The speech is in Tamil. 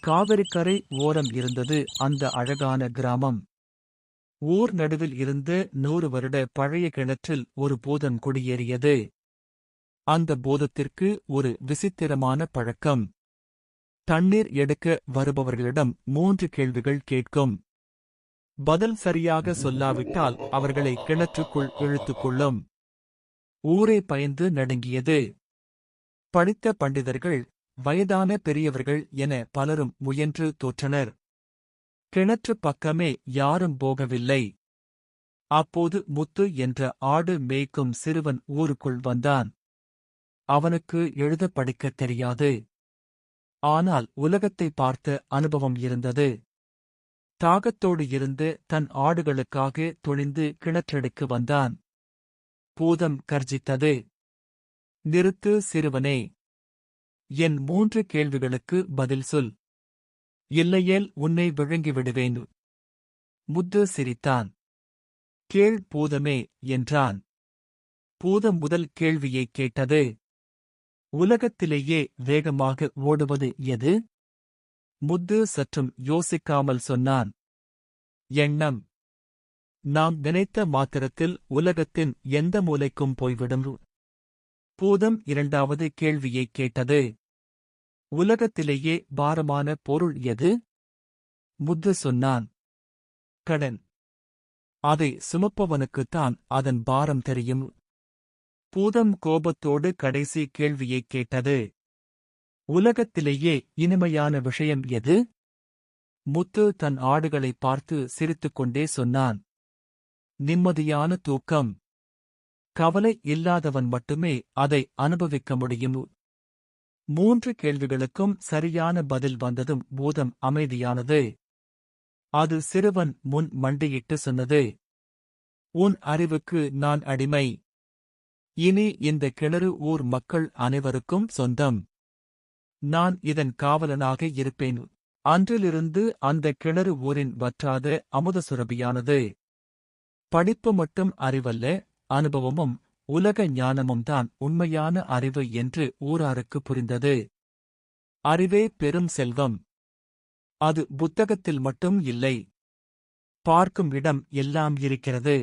காவிரிக்கரை ஓரம் இருந்தது அந்த அழகான கிராமம். ஊர் நடுவில் இருந்து 100 வருட பழைய கிணற்றில் ஒரு பூதம் குடியேறியது. அந்த பூதத்திற்கு ஒரு விசித்திரமான பழக்கம். தண்ணீர் எடுக்க வருபவர்களிடம் 3 கேள்விகள் கேட்கும். பதில் சரியாக சொல்லாவிட்டால் அவர்களை கிணற்றுக்குள் இழுத்துக்கொள்ளும். ஊரே பயந்து நடுங்கியது. படித்த பண்டிதர்கள், வயதான பெரியவர்கள் என பலரும் முயன்று தோற்றனர். கிணற்று பக்கமே யாரும் போகவில்லை. அப்போது முத்து என்ற ஆடு மேய்க்கும் சிறுவன் ஊருக்குள் வந்தான். அவனுக்கு எழுத படிக்கத் தெரியாது. ஆனால் உலகத்தை பார்த்த அனுபவம் இருந்தது. தாகத்தோடு இருந்து தன் ஆடுகளுக்காக துணிந்து கிணற்றடிக்கு வந்தான். பூதம் கர்ஜித்தது. நிறுத்து சிறுவனே. என் 3 கேள்விகளுக்கு பதில் சொல். இல்லையேல் உன்னை விழுங்கிவிடுவேன். முத்து சிரித்தான். கேள் பூதமே என்றான். பூதம் முதல் கேள்வியைக் கேட்டது. உலகத்திலேயே வேகமாக ஓடுவது எது? முத்து சற்றும் யோசிக்காமல் சொன்னான். எண்ணம். நாம் நினைத்த மாத்திரத்தில் உலகத்தின் எந்த மூலைக்கும் போய்விடும். பூதம் 2வது கேள்வியைக் கேட்டது. உலகத்திலேயே பாரமான பொருள் எது? முத்து சொன்னான். கடன். அதை சுமப்பவனுக்குத்தான் அதன் பாரம் தெரியும். பூதம் கோபத்தோடு கடைசி கேள்வியைக் கேட்டது. உலகத்திலேயே இனிமையான விஷயம் எது? முத்து தன் ஆடுகளை பார்த்து சிரித்துக்கொண்டே சொன்னான். நிம்மதியான தூக்கம். கவலை இல்லாதவன் மட்டுமே அதை அனுபவிக்க முடியும். 3 கேள்விகளுக்கும் சரியான பதில் வந்ததும் பூதம் அமைதியானது. அது சிறுவன் முன் மண்டியிட்டு சொன்னது. உன் அறிவுக்கு நான் அடிமை. இனி இந்த கிணறு ஊர் மக்கள் அனைவருக்கும் சொந்தம். நான் இதன் காவலனாக இருப்பேன். அன்றிலிருந்து அந்த கிணறு ஊரின் வற்றாத அமுத சுரபியானது. படிப்பு மட்டும் அறிவல்ல, அனுபவமும் உலக ஞானமும் தான் உண்மையான அறிவு என்று ஊராருக்கு புரிந்தது. அறிவே பெரும் செல்வம். அது புத்தகத்தில் மட்டும் இல்லை. பார்க்கும் இடம் எல்லாம் இருக்கிறது.